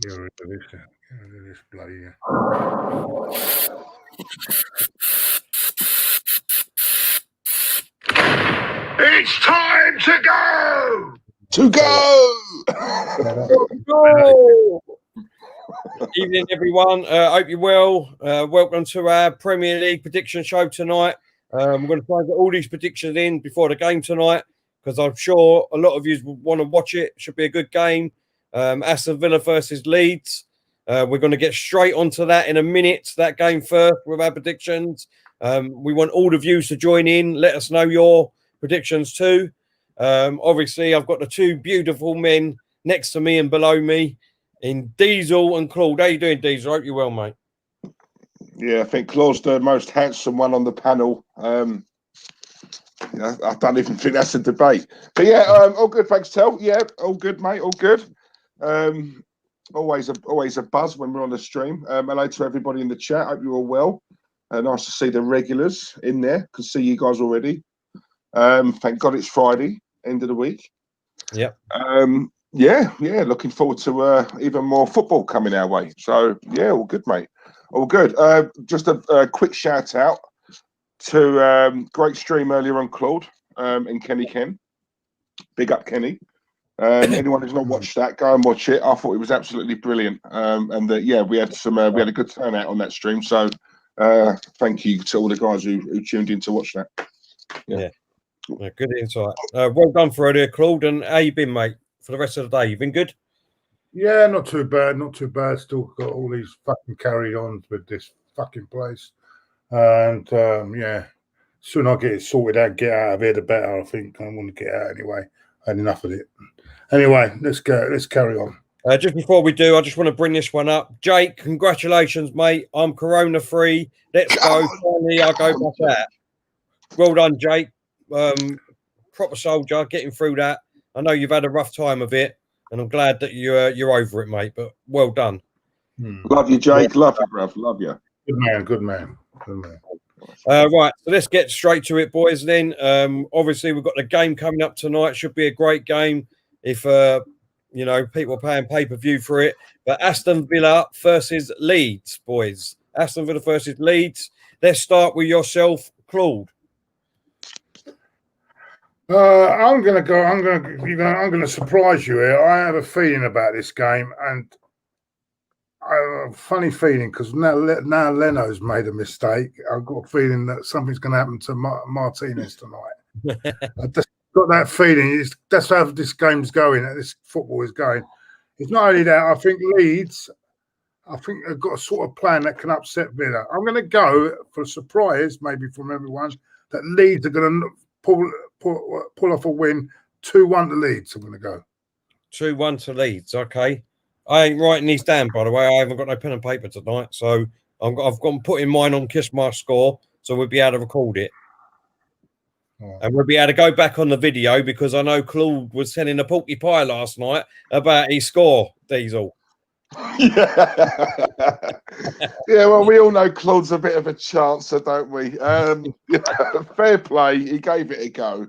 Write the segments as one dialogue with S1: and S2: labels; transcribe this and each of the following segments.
S1: Get rid of this. Get rid of this bloody. It's time to go.
S2: To go.
S3: Evening, everyone. Hope you're well. Welcome to our Premier League prediction show tonight. We're going to try and get all these predictions in before the game tonight because I'm sure a lot of you want to watch it. Should be a good game. Aston Villa versus Leeds. We're going to get straight onto that in a minute. That game first with our predictions. We want all the viewers to join in. Let us know your predictions too. Obviously, I've got the two beautiful men next to me and below me in Diesel and Claude. How you doing, Diesel? I hope you're well, mate.
S2: Yeah, I think Claude's the most handsome one on the panel. I don't even think that's a debate. But yeah, all good, thanks, Tel. Yeah, all good, mate, all good. Always a buzz when we're on the stream. Hello to everybody in the chat. Hope you're all well. Nice to see the regulars in there. Can see you guys already. Thank God it's Friday, end of the week.
S3: Yep.
S2: Yeah, looking forward to even more football coming our way. So, yeah, all good, mate. All good. Just a quick shout out to great stream earlier on Claude and Kenny Ken. Big up, Kenny. Anyone who's not watched that, go and watch it. I thought it was absolutely brilliant. And yeah, we had a good turnout on that stream. So, thank you to all the guys who tuned in to watch that.
S3: Yeah. Good insight. Well done for earlier, Claude. And how you been, mate, for the rest of the day? You been good?
S1: Yeah, not too bad. Not too bad. Still got all these fucking carry-ons with this fucking place. And, yeah, soon I'll get it sorted out, get out of here, the better, I think. I want to get out anyway. I had enough of it. Anyway, let's go. Let's carry on.
S3: Just before we do, I just want to bring this one up. Jake, congratulations, mate. I'm corona-free. Let's go. Finally, I'll go back out. Well done, Jake. Proper soldier, getting through that. I know you've had a rough time of it, and I'm glad that you're over it, mate. But well done.
S2: Love you, Jake. Love you, bruv. Love you.
S1: Good man. Good man. Good man.
S3: Right, so let's get straight to it, boys. Then, obviously, we've got the game coming up tonight. Should be a great game if people are paying pay-per-view for it. But Aston Villa versus Leeds, boys. Aston Villa versus Leeds. Let's start with yourself, Claude.
S1: I'm going to surprise you here. I have a feeling about this game, and I have a funny feeling because now Leno's made a mistake. I've got a feeling that something's going to happen to Martinez tonight. I just got that feeling. That's how this game's going. This football is going. It's not only that. I think Leeds. I think they've got a sort of plan that can upset Villa. I'm going to go for a surprise, maybe from everyone, that Leeds are going to pull off a win. 2-1 to Leeds. I'm going to go
S3: 2-1 to Leeds. Okay, I ain't writing these down, by the way. I haven't got no pen and paper tonight, so I've got putting mine on Kiss My Score, so we'll be able to record it, and we'll be able to go back on the video because I know Claude was telling a porky pie last night about his score. Diesel.
S2: Yeah, well, we all know Claude's a bit of a chancer, don't we? Fair play. He gave it a go.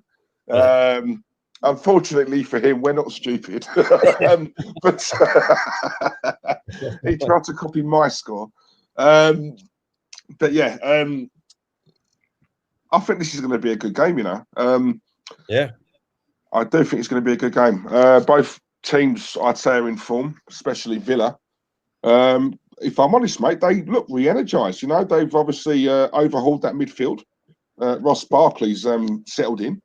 S2: Unfortunately for him, we're not stupid. But he tried to copy my score. But yeah, I think this is going to be a good game,
S3: Yeah.
S2: I do think it's going to be a good game. Both teams, I'd say, are in form, especially Villa. If I'm honest, mate, they look re-energised. They've obviously overhauled that midfield. Ross Barkley's settled in.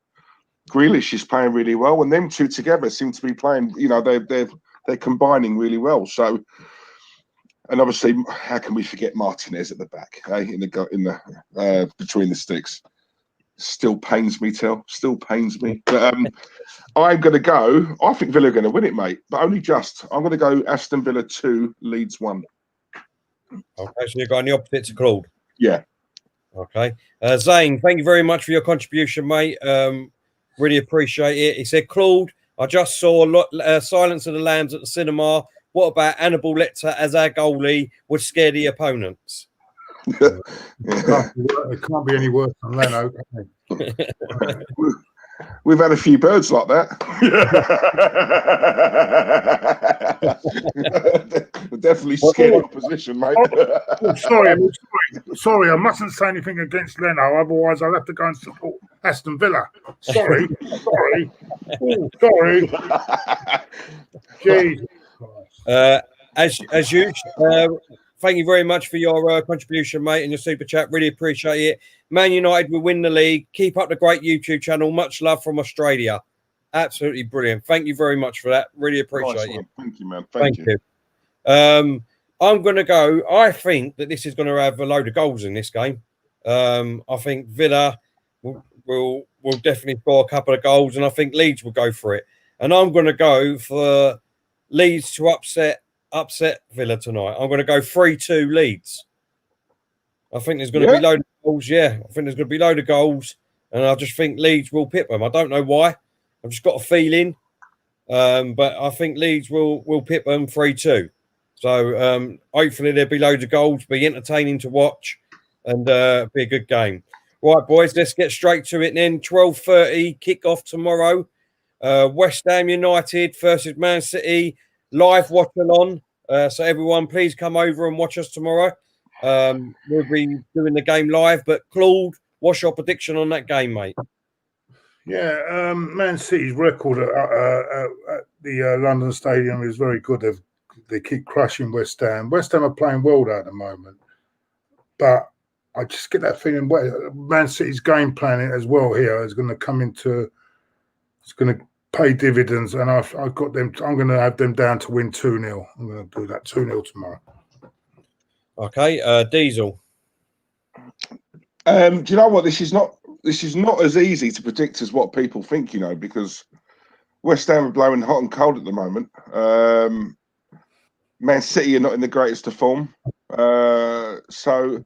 S2: Grealish is playing really well, and them two together seem to be playing. They're combining really well. So, and obviously, how can we forget Martinez at the back? In the between the sticks. Still pains me, Still pains me. But I'm going to go. I think Villa are going to win it, mate. But only just. I'm going to go Aston Villa 2, Leeds 1.
S3: Okay, so you're going the opposite to Claude.
S2: Yeah.
S3: Okay. Zane, thank you very much for your contribution, mate. Really appreciate it. He said, Claude, I just saw Silence of the Lambs at the cinema. What about Hannibal Lecter as our goalie would scare the opponents?
S1: It can't be any worse than Leno.
S2: We've had a few birds like that. Definitely scared opposition, mate.
S1: Sorry, I mustn't say anything against Leno, otherwise I'll have to go and support Aston Villa. Sorry. Oh, sorry. Jesus Christ.
S3: As usual, thank you very much for your contribution, mate, and your super chat. Really appreciate it. Man United will win the league. Keep up the great YouTube channel. Much love from Australia. Absolutely brilliant. Thank you very much for that. Really appreciate it.
S2: Thank you, man. Thank you.
S3: I'm going to go. I think that this is going to have a load of goals in this game. I think Villa will definitely score a couple of goals, and I think Leeds will go for it. And I'm going to go for Leeds to upset Villa tonight. I'm going to go 3-2 Leeds. I think there's going to be load of goals. Yeah, I think there's going to be load of goals, and I just think Leeds will pip them. I don't know why. I've just got a feeling, but I think Leeds will pip them 3-2. So hopefully there'll be loads of goals, be entertaining to watch, and be a good game. Right, boys, let's get straight to it then. 12:30 kick-off tomorrow. West Ham United versus Man City. Live watch along. So everyone, please come over and watch us tomorrow. We'll be doing the game live. But Claude, what's your prediction on that game, mate?
S1: Yeah, Man City's record at the London Stadium is very good. They keep crushing West Ham. West Ham are playing well at the moment, but I just get that feeling Man City's game plan as well here is going to come into. It's going to pay dividends, and I've got them. I'm going to have them down to win 2-0. I'm going to do that 2-0 tomorrow.
S3: Okay, Diesel.
S2: Do you know what? This is not as easy to predict as what people think. You know, because West Ham are blowing hot and cold at the moment. Man City are not in the greatest of form. So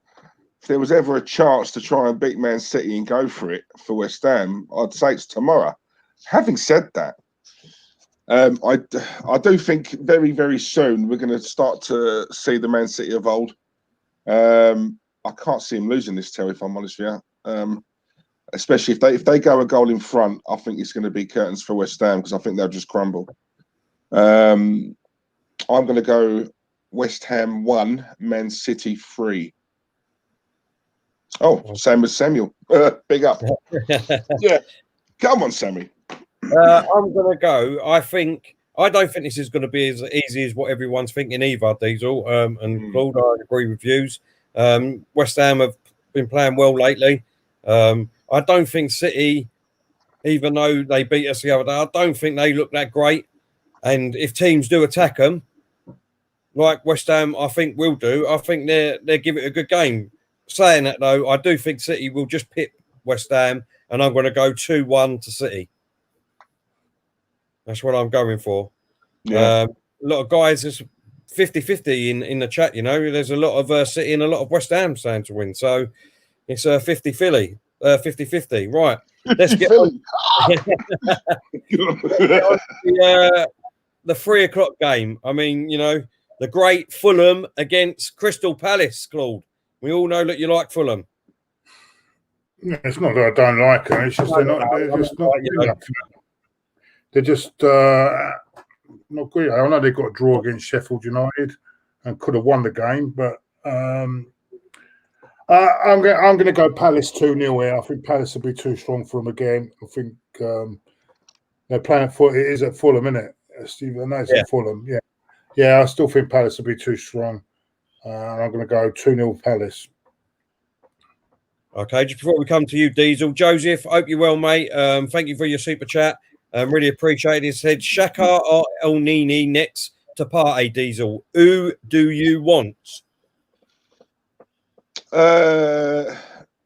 S2: if there was ever a chance to try and beat Man City and go for it for West Ham, I'd say it's tomorrow. Having said that, I do think very, very soon we're going to start to see the Man City of old. I can't see him losing this, Terry, if I'm honest with you. Especially if they go a goal in front, I think it's going to be curtains for West Ham because I think they'll just crumble. I'm going to go West Ham 1, Man City 3. Oh, same as Samuel. Big up. Yeah. Come on, Sammy.
S3: I'm going to go. I don't think this is going to be as easy as what everyone's thinking either, Diesel. And Claude, I agree with views. West Ham have been playing well lately. I don't think City, even though they beat us the other day, I don't think they look that great. And if teams do attack them, like West Ham, I think will do, I think they'll give it a good game. Saying that, though, I do think City will just pip West Ham, and I'm going to go 2-1 to City. That's what I'm going for.
S2: Yeah.
S3: A lot of guys, it's 50-50 in the chat, you know. There's a lot of City and a lot of West Ham saying to win. So it's 50-50. Right. Let's get on. The 3 o'clock game. I mean, you know, the great Fulham against Crystal Palace, Claude. We all know that you like Fulham.
S1: Yeah, it's not that I don't like them. It's just they're just not good. I know they got a draw against Sheffield United and could have won the game, but I'm going to go Palace 2-0 here. I think Palace will be too strong for them again. I think they're playing at Fulham. It is at Fulham, isn't it? Steve, I know it's at Fulham. Yeah. I still think Palace will be too strong. I'm going to go 2-0 Palace.
S3: Okay, just before we come to you, Diesel, Joseph, hope you're well, mate. Thank you for your super chat. Really appreciate it. He said, Xhaka or El Nini next to partey, Diesel. Who do you want?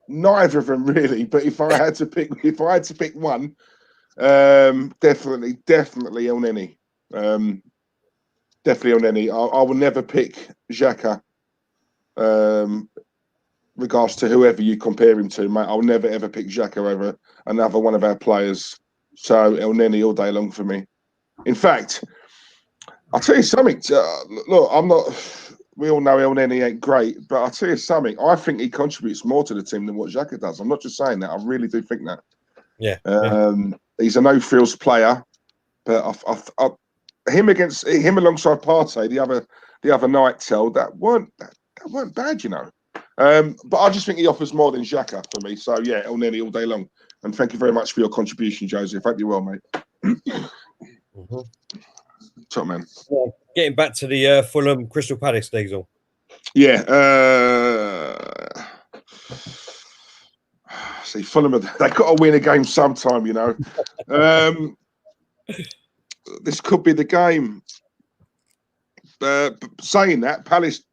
S2: Neither of them really, but if I had to pick one, definitely El Nini. Definitely El Nini. I will never pick Xhaka. Regards to whoever you compare him to, mate, I'll never ever pick Xhaka over another one of our players. So El Nini all day long for me. In fact, I'll tell you something. Look, I'm not. We all know El Nini ain't great, but I'll tell you something. I think he contributes more to the team than what Xhaka does. I'm not just saying that. I really do think that.
S3: Yeah.
S2: He's a no-frills player, but him alongside Partey the other night, that weren't bad, you know. But I just think he offers more than Xhaka for me. So yeah, El Neni all day long. And thank you very much for your contribution, Joseph. Hope you're well, mate. Top man.
S3: Well, getting back to the Fulham Crystal Palace, Diesel.
S2: Yeah. See, Fulham, they got to win a game sometime, you know. This could be the game. Saying that, Palace,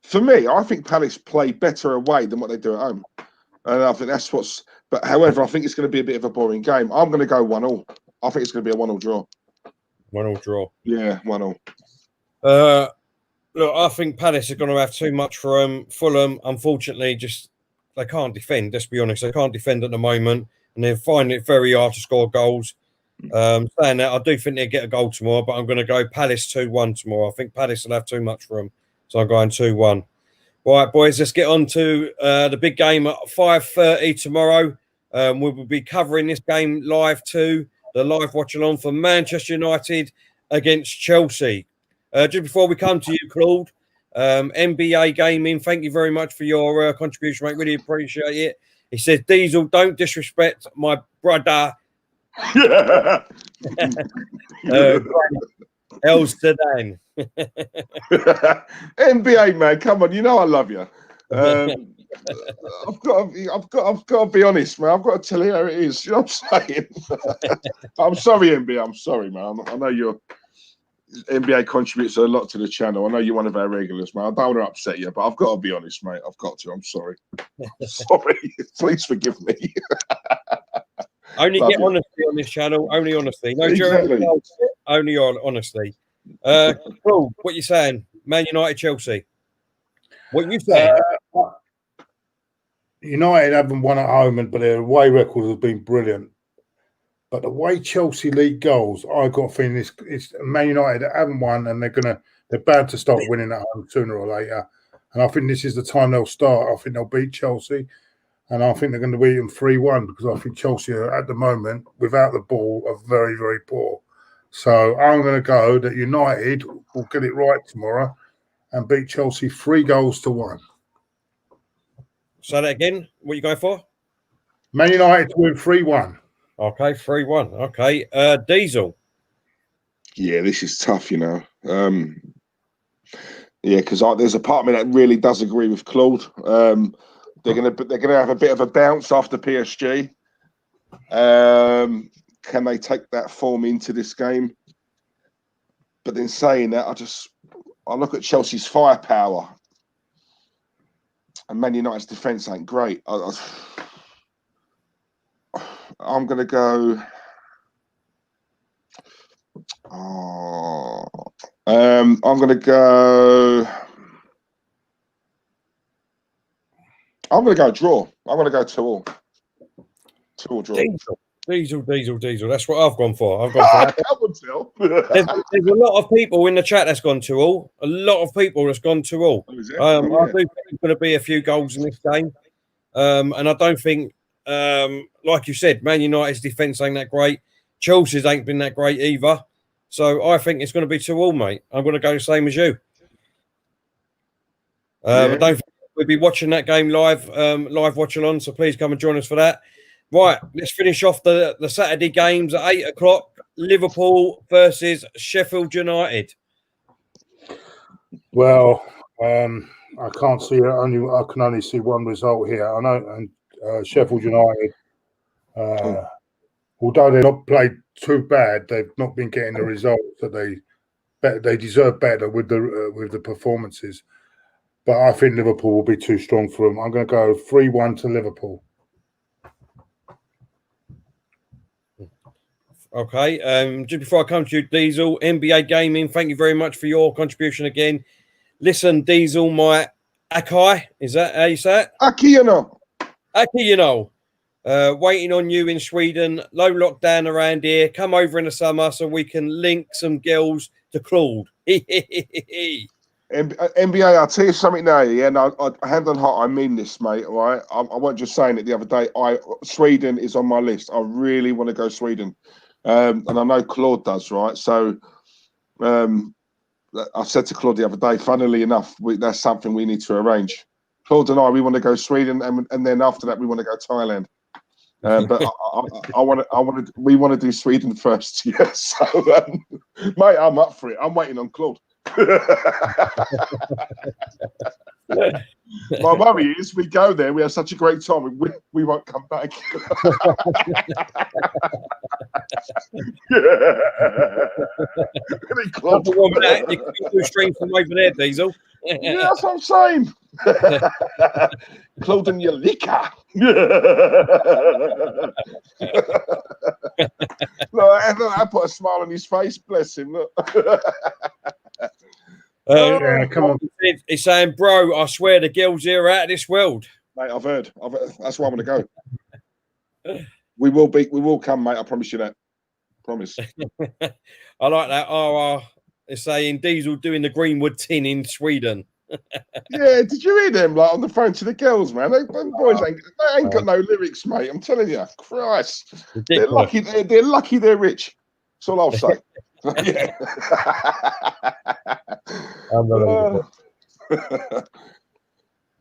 S2: for me, I think Palace play better away than what they do at home. And I think that's what's. But however, I think it's going to be a bit of a boring game. I'm going to go 1-1. I think it's going to be a 1-1 draw.
S3: 1-1 draw.
S2: Yeah, 1-1.
S3: Look, I think Palace are going to have too much for Fulham. Unfortunately, just they can't defend. Let's be honest, they can't defend at the moment, and they're finding it very hard to score goals. Saying that, I do think they'll get a goal tomorrow, but I'm going to go Palace 2-1 tomorrow. I think Palace will have too much for them, so I'm going 2-1. Right, boys, let's get on to the big game at 5:30 tomorrow. We will be covering this game live too. The live watch along for Manchester United against Chelsea. Just before we come to you, Claude, NBA Gaming, thank you very much for your contribution, mate. Really appreciate it. He says, Diesel, don't disrespect my brother. El Sedan.
S2: NBA, man, come on, you know I love you. I've got to be honest, man. I've got to tell you how it is. You know what I'm saying? I'm sorry, NBA. I'm sorry, man. I know your NBA contributes a lot to the channel. I know you're one of our regulars, man. I don't want to upset you, but I've got to be honest, mate. I've got to. I'm sorry. Sorry. Please forgive me.
S3: Only get honesty on this channel. Only honesty. No
S2: exactly.
S3: Only honesty. Claude, what you saying? Man United, Chelsea. What you saying?
S1: United haven't won at home, but their away record has been brilliant. But the way Chelsea lead goals, I got a feeling it's Man United that haven't won, and they're bound to start winning at home sooner or later. And I think this is the time they'll start. I think they'll beat Chelsea, and I think they're going to beat them 3-1 because I think Chelsea are, at the moment, without the ball, are very, very poor. So I'm going to go that United will get it right tomorrow and beat Chelsea 3-1.
S3: Say that again. What are you going for?
S1: Man United to win 3-1.
S3: Okay, 3-1. Okay. Diesel.
S2: Yeah, this is tough, you know. Yeah, because there's a part of me that really does agree with Claude. They're gonna have a bit of a bounce after PSG. Can they take that form into this game? But then saying that, I look at Chelsea's firepower, and Man United's defence ain't great. I'm gonna go. I'm gonna go. I'm gonna go draw. I'm gonna go 2-2. 2-2 draw.
S3: Diesel. That's what I've gone for. I've gone for that. There's a lot of people in the chat that's gone 2-2. A lot of people that's gone 2-2. I do think there's going to be a few goals in this game, and I don't think, like you said, Man United's defence ain't that great. Chelsea's ain't been that great either. So I think it's going to be 2-2, mate. I'm going to go the same as you. I don't think we'll be watching that game live watch along. So please come and join us for that. Right, let's finish off the Saturday games at 8 o'clock. Liverpool versus Sheffield United.
S1: Well, I can't see it. I can only see one result here. I know, and Sheffield United, although they've not played too bad, they've not been getting the results that they deserve better with the performances. But I think Liverpool will be too strong for them. I'm going to go 3-1 to Liverpool.
S3: Okay. Just before I come to you, Diesel, NBA Gaming, thank you very much for your contribution again. Listen, Diesel, my Akai, is that how you say it? Aki, waiting on you in Sweden. Low lockdown around here. Come over in the summer so we can link some girls to Claude.
S2: NBA, I'll tell you something now. Yeah, no, hand on heart, I mean this, mate. All right, I wasn't just saying it the other day. Sweden is on my list. I really want to go Sweden, and I know Claude does, right? So, I said to Claude the other day. Funnily enough, that's something we need to arrange. Claude and I, we want to go Sweden, and then after that, we want to go Thailand. But we want to do Sweden first. Yeah, so mate, I'm up for it. I'm waiting on Claude. My worry is we go there, we have such a great time, we won't come back.
S3: You can do streams from over there, Diesel.
S2: Yeah, that's what I'm saying. Claude and your liquor. Look, I put a smile on his face, bless him. Look.
S1: Yeah, come on.
S3: He's saying, bro, I swear the girls here are out of this world.
S2: Mate, I've heard. That's why I'm going to go. We will come, mate. I promise you that. Promise.
S3: I like that. aouar is saying Diesel doing the Greenwood tin in Sweden.
S2: Yeah, did you hear them like on the phone to the girls, man? Them boys ain't got no lyrics, mate. I'm telling you, Christ, they're lucky. They're lucky they're rich. That's all I'll say. Yeah.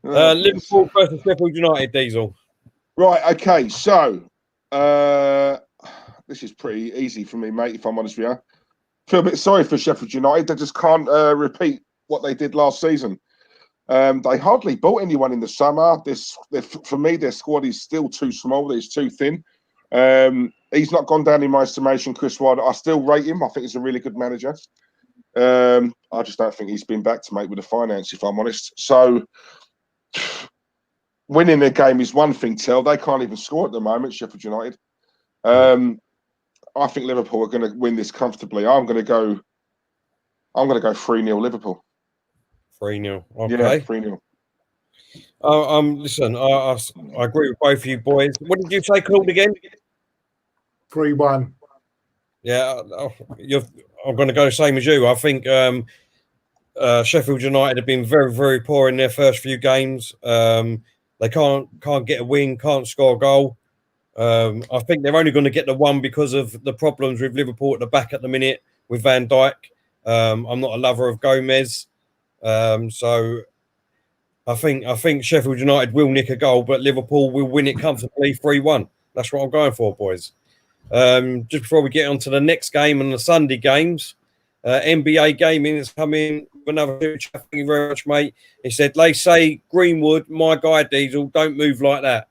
S3: Liverpool versus Sheffield United, Diesel.
S2: Right. Okay. So this is pretty easy for me, mate. If I'm honest with you, I feel a bit sorry for Sheffield United. They just can't repeat what they did last season. They hardly bought anyone in the summer. For me, their squad is still too small. It's too thin. He's not gone down in my estimation, Chris Wilder. I still rate him. I think he's a really good manager. I just don't think he's been back to make with the finance, if I'm honest. So winning a game is one thing, Tell. They can't even score at the moment, Sheffield United. I think Liverpool are going to win this comfortably. I'm going to go 3-0 Liverpool.
S3: 3-0. Okay.
S2: Yeah, 3-0.
S3: Listen, I agree with both of you boys. What did you say, Claude, again?
S1: 3-1.
S3: Yeah, I'm going to go the same as you. I think Sheffield United have been very, very poor in their first few games. They can't get a win, can't score a goal. I think they're only going to get the one because of the problems with Liverpool at the back at the minute with Van Dijk. I'm not a lover of Gomez. So I think Sheffield United will nick a goal, but Liverpool will win it comfortably 3-1. That's what I'm going for, boys. Just before we get on to the next game and the Sunday games, NBA gaming is coming with another chat. Thank you very much, mate. He said, they say Greenwood, my guy Diesel, don't move like that.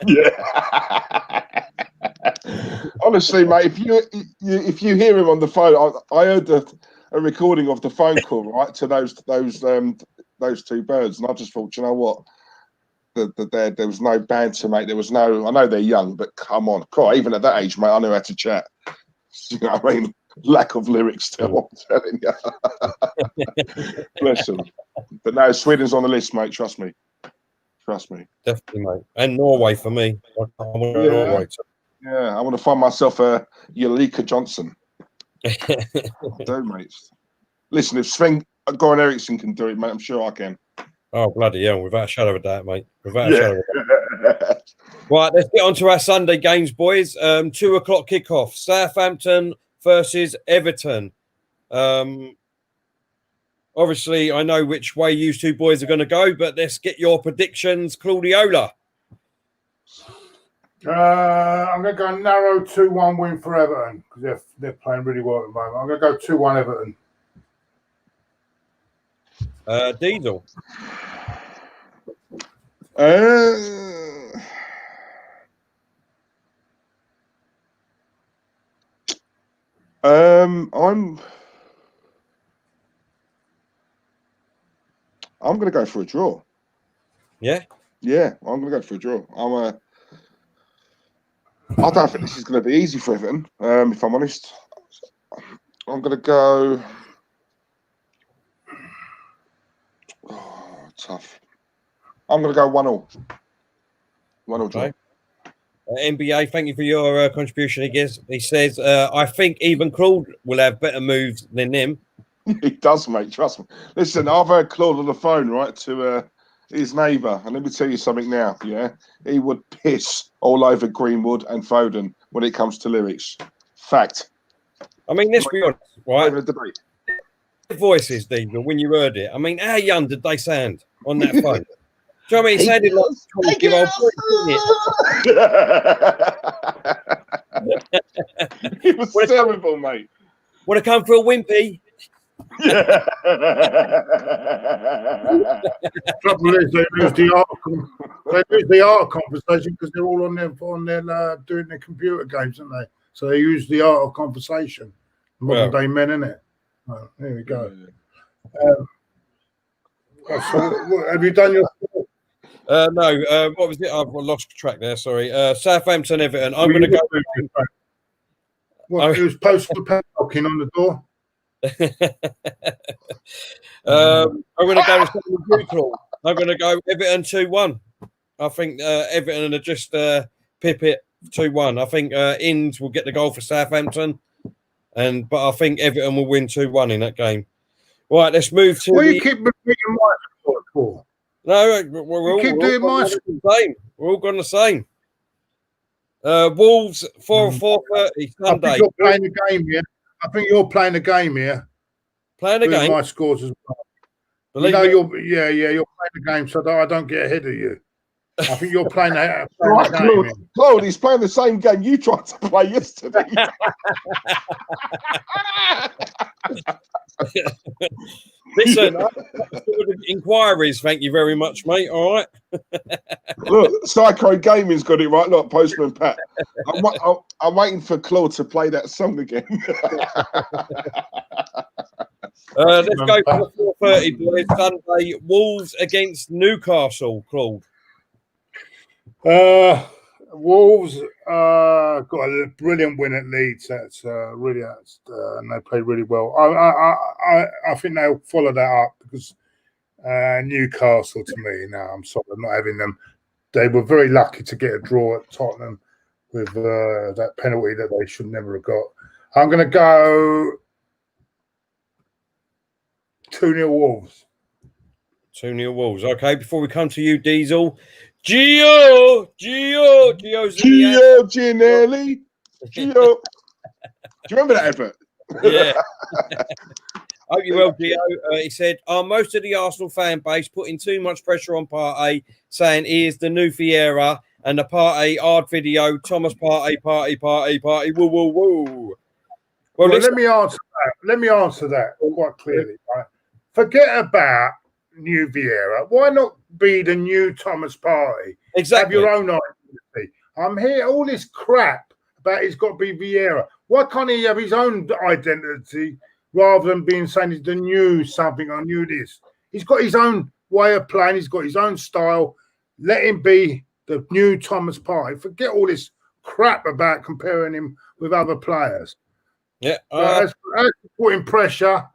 S2: Yeah. Honestly, mate, if you hear him on the phone, I heard a recording of the phone call, right, to those two birds, and I just thought, you know what, there was no banter, mate. There was no. I know they're young, but come on, God, even at that age, mate, I knew how to chat. You know what I mean? Lack of lyrics, still, I'm telling you. Bless them. But no, Sweden's on the list, mate. Trust me.
S3: Definitely, mate. And Norway for me. I want to go Norway too.
S2: Yeah, I want to find myself a Yalika Johnson. I do, mate. Listen, if Sven Goran Eriksson can do it, mate, I'm sure I can.
S3: Oh, bloody hell, without a shadow of a doubt, mate. Without a shadow of a doubt. Right, let's get on to our Sunday games, boys. 2 o'clock kickoff. Southampton versus Everton. Obviously, I know which way you two boys are going to go, but let's get your predictions, Claudiola.
S1: I'm going to go narrow 2-1 win for Everton because they're playing really well at the moment. I'm going to go 2-1 Everton.
S3: Diesel.
S2: I'm going to go for a draw.
S3: Yeah?
S2: Yeah, I'm going to go for a draw. I don't think this is going to be easy for Everton, if I'm honest. I'm going to go... Oh, tough. I'm going to go 1-1. 1-1 draw.
S3: Okay. NBA, thank you for your contribution. He says, I think even Claude will have better moves than them.
S2: He does, mate. Trust me. Listen, I've heard Claude on the phone, right, to his neighbour, and let me tell you something now. Yeah, he would piss all over Greenwood and Foden when it comes to lyrics. Fact.
S3: I mean, let's be honest, right?
S2: Over the debate.
S3: The voices, Diesel, when you heard it. I mean, how young did they sound on that phone? Do you know what I mean? It sounded like 20-year-old boy, didn't it?
S2: It was terrible, mate.
S3: Want to come for a wimpy?
S2: Yeah.
S1: Trouble is, they lose the art conversation because they're all on their doing their computer games, aren't they? So they use the art of conversation. Modern day men, innit? Oh, there we go. So, have you done your?
S3: No. What was it? I've lost track there. Sorry. Southampton, Everton. I'm going to go.
S1: What? It was postal knocking on the door.
S3: I'm going to go with something neutral. I'm going to go Everton 2-1. I think Everton are just pip it 2-1. I think Inns will get the goal for Southampton, but I think Everton will win 2-1 in that game. Right, let's move to.
S1: What do you keep repeating my score for?
S3: No, we're all
S1: doing my
S3: same. We're all going the same. Wolves 4:30 Sunday.
S1: I think you're playing the game here. I think you're playing the game here.
S3: Playing the game.
S1: My scores as well. You're playing the game, so that I don't get ahead of you. I think you're playing the game.
S2: Claude, he's playing the same game you tried to play yesterday.
S3: Listen, inquiries. Thank you very much, mate. All right.
S2: Look, Psycho Gaming's got it right. Look, Postman Pat. I'm waiting for Claude to play that song again.
S3: Let's go for the 4:30 boys. Sunday, Wolves against Newcastle. Claude.
S1: Wolves got a brilliant win at Leeds. That's really, and they played really well. I think they'll follow that up because Newcastle, to me, now I'm sorry, I'm not having them. They were very lucky to get a draw at Tottenham with that penalty that they should never have got. I'm going to go 2-0 Wolves.
S3: 2-0 Wolves. Okay, before we come to you, Diesel. Gio
S2: Ginelli. Gio. Do you remember that advert?
S3: Yeah. Hope you're well, Gio. He said, are most of the Arsenal fan base putting too much pressure on Partey, saying he is the new Vieira and the Partey hard video, Thomas Partey, woo, woo, woo.
S1: Well, let me answer that quite clearly. Right? Forget about new Vieira. Why not be the new Thomas Partey?
S3: Exactly.
S1: Have your own identity. I'm here. All this crap about he's got to be Vieira. Why can't he have his own identity rather than being saying he's the new something or new this? He's got his own way of playing. He's got his own style. Let him be the new Thomas Partey. Forget all this crap about comparing him with other players.
S3: Yeah.
S1: As putting pressure.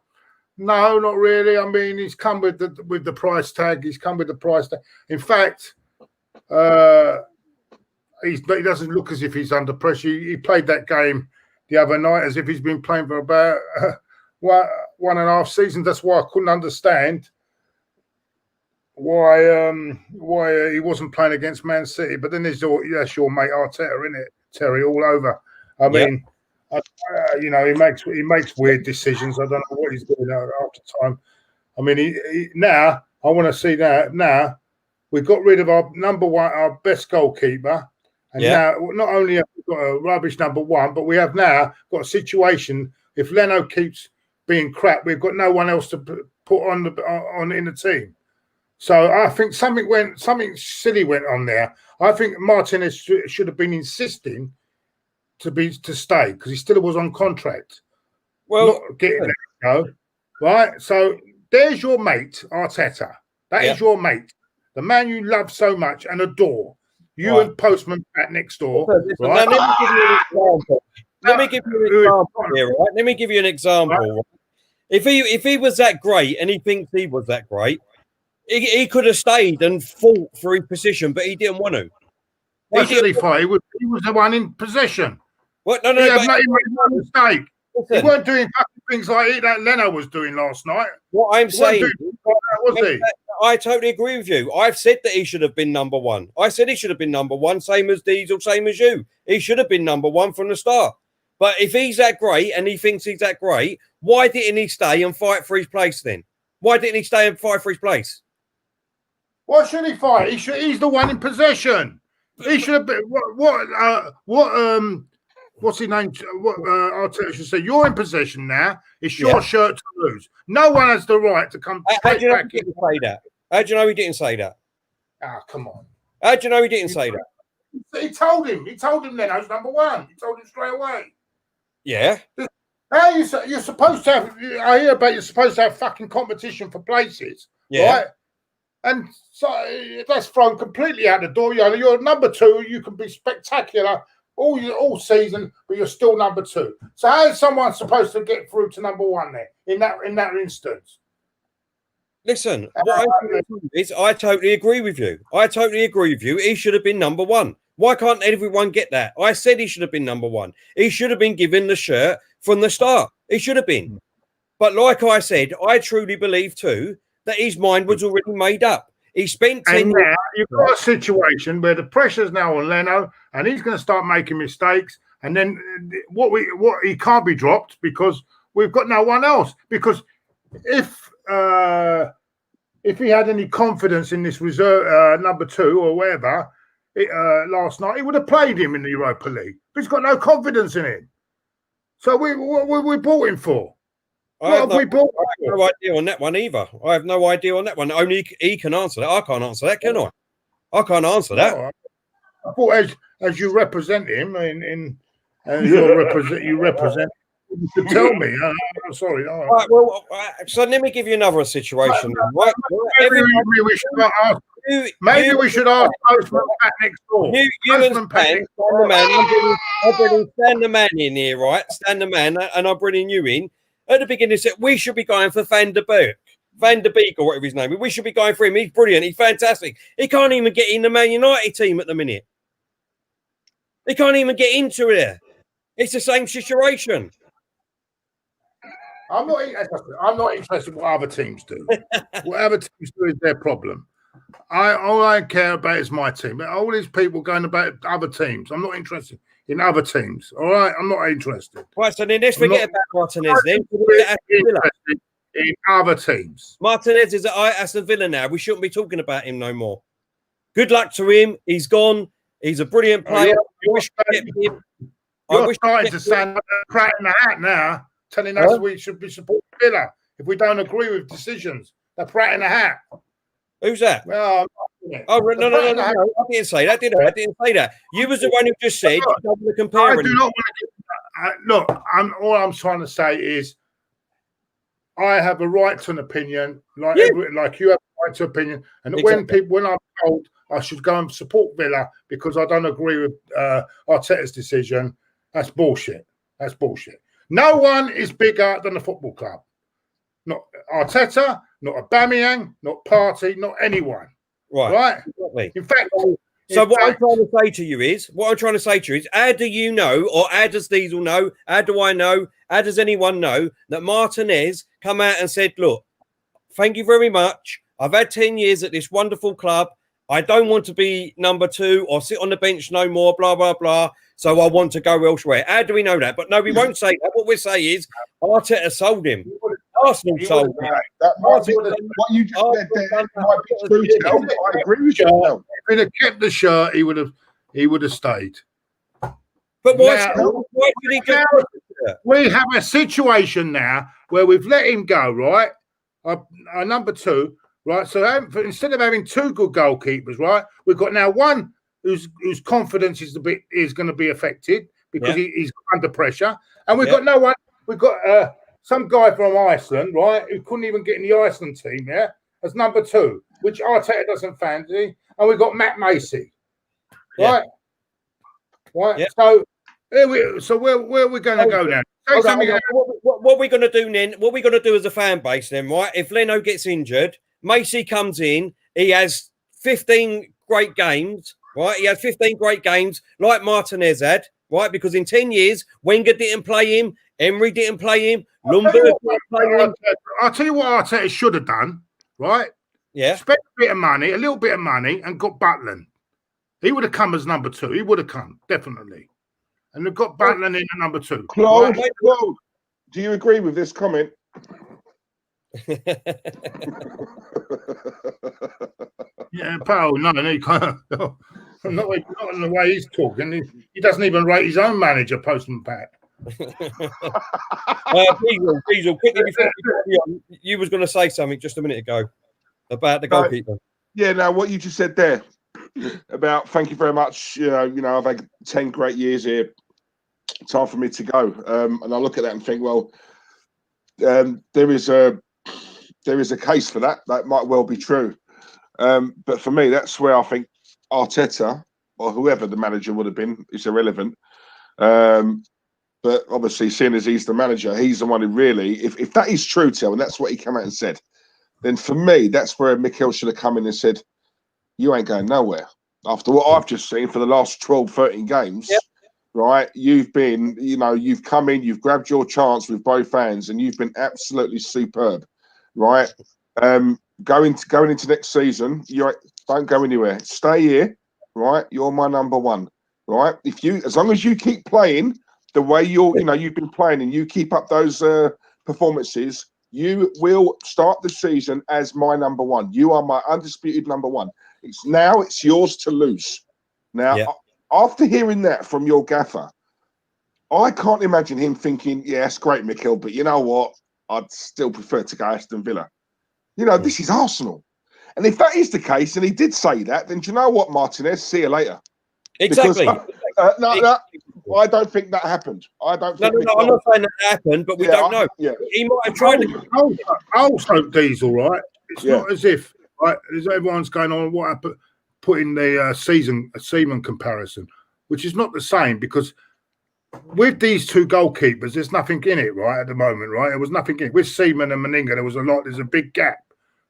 S1: No, not really. I mean, he's come with the price tag. He's come with the price tag. In fact, he doesn't look as if he's under pressure. He played that game the other night as if he's been playing for about 1.5 seasons. That's why I couldn't understand why he wasn't playing against Man City. But then that's your mate Arteta, isn't it, Terry? All over. I mean. He makes weird decisions. I don't know what he's doing after time. I mean, now I want to see that. Now we've got rid of our number one, our best goalkeeper, and now not only have we got a rubbish number one, but we have now got a situation. If Leno keeps being crap, we've got no one else to put on in the team. So I think something silly went on there. I think Martinez should have been insisting to stay because he still was on contract. Well, not getting let go, right? So there's your mate, Arteta. That is your mate, the man you love so much and adore. You and Postman Pat next door. Right?
S3: Let me give you an example here, right? Let me give you an example. Right? If he was that great and he thinks he was that great, he could have stayed and fought for his position, but he didn't want to.
S1: Why should he fight? He was the one in possession.
S3: What?
S1: He made no mistake. He weren't doing fucking things like that Leno was doing last night.
S3: What I'm saying,
S1: was he?
S3: I totally agree with you. I've said that he should have been number one. I said he should have been number one, same as Diesel, same as you. He should have been number one from the start. But if he's that great and he thinks he's that great, why didn't he stay and fight for his place then? Why didn't he stay and fight for his place?
S1: Why should he fight? He's the one in possession. He should have been. What's his name? Arteta should say, you're in possession now. It's your shirt to lose. No one has the right to come
S3: How do you know
S1: back
S3: he didn't say that? How do you know he didn't say that?
S1: Come on.
S3: How do you know he didn't say that?
S1: He told him. He told him Leno's number one. He told him straight away.
S3: Yeah.
S1: How you're supposed to have? I hear about you're supposed to have fucking competition for places, right? And so that's thrown completely out the door. You're number two. You can be spectacular all season, but you're still number two. So how is someone supposed to get through to number one there in that instance?
S3: Listen, what I totally agree with you. I totally agree with you. He should have been number one. Why can't everyone get that? I said he should have been number one. He should have been given the shirt from the start. He should have been. But like I said, I truly believe too that his mind was already made up. He spent 10
S1: and
S3: years.
S1: now you've got a situation where the pressure's now on Leno, and he's going to start making mistakes. And then he can't be dropped because we've got no one else. Because if he had any confidence in this reserve number two or whatever last night, he would have played him in the Europa League. But he's got no confidence in him. So we bought him for.
S3: I have no idea on that one either. I have no idea on that one. Only he can answer that. I can't answer that, can I? I can't answer that.
S1: No, I thought as you represent him you represent. You could tell me. I'm sorry.
S3: All right, well, so let me give you another situation. Right?
S1: Maybe we should ask Postman Pat next door.
S3: You and Stan, I'm bringing Stan the man in here, right? Stan the man, and I'm bringing you in. At the beginning, said we should be going for Van der Beek or whatever his name is. We should be going for him. He's brilliant. He's fantastic. He can't even get in the Man United team at the minute. He can't even get into there. It's the same situation.
S1: I'm not interested in what other teams do. What other teams do is their problem. All I care about is my team. All these people going about other teams. I'm not interested in other teams. All right, I'm not interested.
S3: Right, so then let's forget about Martinez. Then
S1: interested in other teams.
S3: Martinez is at Aston Villa now. We shouldn't be talking about him no more. Good luck to him. He's gone. He's a brilliant player.
S1: You're starting to stand up and crack in the hat now, telling us we should be supporting Villa if we don't agree with decisions. They're pratt in the hat.
S3: Who's that?
S1: Well,
S3: no. I didn't say that, did I? I didn't say that. You was the one who just said you don't want to compare.
S1: I do not want to. Look, all I'm trying to say is I have a right to an opinion, like you have a right to opinion. And when I'm told I should go and support Villa because I don't agree with Arteta's decision, that's bullshit. That's bullshit. No one is bigger than the football club. Not Arteta, not Aubameyang, not Partey, not anyone.
S3: Right.
S1: Exactly. In fact,
S3: what I'm trying to say to you is, how do you know, or how does Diesel know, how do I know, how does anyone know that Martinez come out and said, look, thank you very much. I've had 10 years at this wonderful club. I don't want to be number two or sit on the bench no more, blah, blah, blah. So I want to go elsewhere. How do we know that? But no, we won't say that. What we say is Arteta sold him. Arsenal sold him.
S2: What you just said there might be true. I agree with you.
S1: If he'd have kept the shirt, he would have stayed.
S3: But why did he just...
S1: We have a situation now where we've let him go, right? Our number two, right? So instead of having two good goalkeepers, right, we've got now one whose confidence is going to be affected because he's under pressure, and we've got no one. We've got some guy from Iceland, right, who couldn't even get in the Iceland team, as number two, which Arteta doesn't fancy, and we've got Matt Macy, right, right. Yeah. So where are we going to go now?
S3: What are we going to do then? What are we going to do as a fan base then, right? If Leno gets injured, Macy comes in, he has 15 great games, right? He has 15 great games like Martinez had, right? Because in 10 years, Wenger didn't play him. Emery didn't play him. Lumber didn't play him.
S1: I'll tell you what Arteta should have done, right?
S3: Yeah.
S1: Spent a bit of money, a little bit of money, and got Butland. He would have come as number 2. He would have come, definitely. And they've got Butland in at number 2.
S2: Claude, Claude, do you agree with this comment?
S1: Yeah, pal, no, you can't. Not in the way he's talking. He doesn't even rate his own manager, Postman Pat.
S3: Diesel, quickly before we go on, you was going to say something just a minute ago about the goalkeeper.
S2: Yeah, now what you just said there about thank you very much. You know, I've had 10 great years here. Time for me to go. And I look at that and think, well, there is a case for that. That might well be true. But for me, that's where I think Arteta or whoever the manager would have been is irrelevant. But obviously, seeing as he's the manager, he's the one who really, if that is true, Tel, and that's what he came out and said, then for me, that's where Mikel should have come in and said, you ain't going nowhere. After what I've just seen for the last 12, 13 games, right? You've been, you've come in, you've grabbed your chance with both hands, and you've been absolutely superb, right? Going into next season, you don't go anywhere. Stay here, right? You're my number 1, right? As long as you keep playing the way you've been playing, and you keep up those performances, you will start the season as my number 1. You are my undisputed number 1. It's yours to lose. Now, after hearing that from your gaffer, I can't imagine him thinking, yeah, it's great, Mikel, but you know what? I'd still prefer to go Aston Villa. This is Arsenal. And if that is the case, and he did say that, then do you know what, Martinez? See you later.
S3: Exactly.
S2: Because, no, I don't think that happened. I don't think
S3: No, I'm not saying that happened, but we don't know. Yeah. He might have tried to.
S1: Also, Diesel, right? It's not as if, right, as everyone's going on, what happened, putting the Seaman comparison, which is not the same, because with these two goalkeepers, there's nothing in it, right, at the moment, right? There was nothing in it. With Seaman and Meninga, there's a big gap,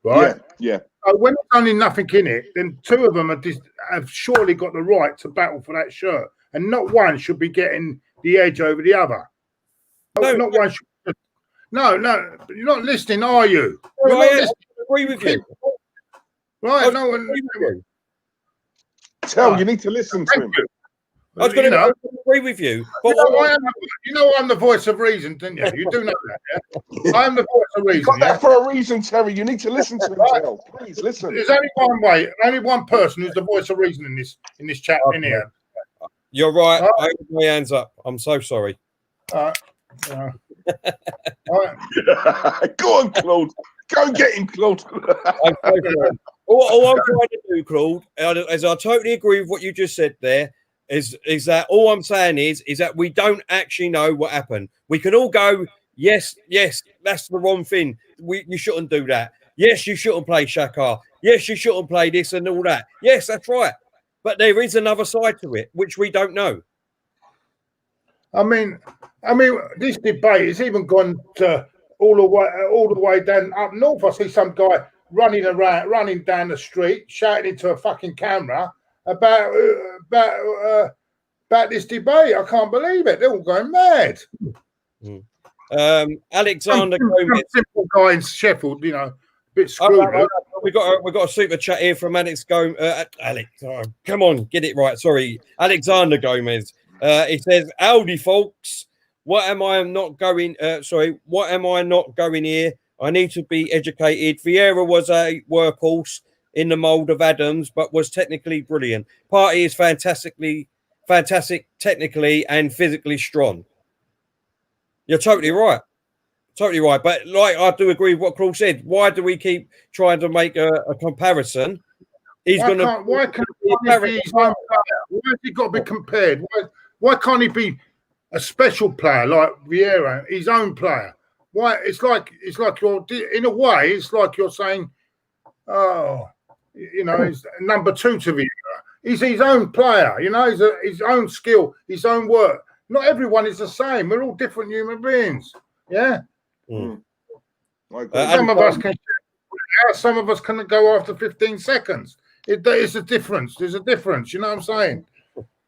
S1: right?
S2: Yeah.
S1: So when there's only nothing in it, then two of them have surely got the right to battle for that shirt. And not one should be getting the edge over the other. Not one should. No, you're not listening, are you?
S3: I agree with you.
S1: Right, no one.
S2: Tell you need to listen to him.
S3: I was going to agree with you. But
S1: I'm the voice of reason, didn't you? You do know that, yeah? I am the voice of reason.
S2: You got that for a reason, Terry. You need to listen to him, Terry. Please listen.
S1: There's only one way, only one person who's the voice of reason in this chat in here.
S3: You're right. I have my hands up. I'm so sorry.
S2: Go on, Claude. Go and get him, Claude.
S3: All I'm trying to do, Claude, is I totally agree with what you just said there. Is that all I'm saying is that we don't actually know what happened. We can all go, yes, that's the wrong thing. You shouldn't do that. Yes, you shouldn't play Shaka. Yes, you shouldn't play this and all that. Yes, that's right. But there is another side to it, which we don't know.
S1: I mean, this debate has even gone to all the way down up north. I see some guy running down the street, shouting into a fucking camera about this debate. I can't believe it. They're all going mad.
S3: Alexandre Gomez,
S1: simple guy in Sheffield, a bit screwed.
S3: We got a super chat here from Alex Gomez. Come on, get it right. Sorry, Alexandre Gomez. He says, "Howdy, folks. What am I not going here? I need to be educated. Vieira was a workhorse in the mould of Adams, but was technically brilliant. Partey is fantastic technically and physically strong." You're totally right. Totally right. But I do agree with what Claude said. Why do we keep trying to make a comparison?
S1: Why can't he be his own player? Why has he got to be compared? Why can't he be a special player like Vieira, his own player? Why? It's like you're, in a way, it's like you're saying, he's number 2 to Vieira. He's his own player, he's his own skill, his own work. Not everyone is the same. We're all different human beings. Yeah. Some of us can. Some of us can go after 15 seconds. It's a difference. There's a difference. You know what I'm saying?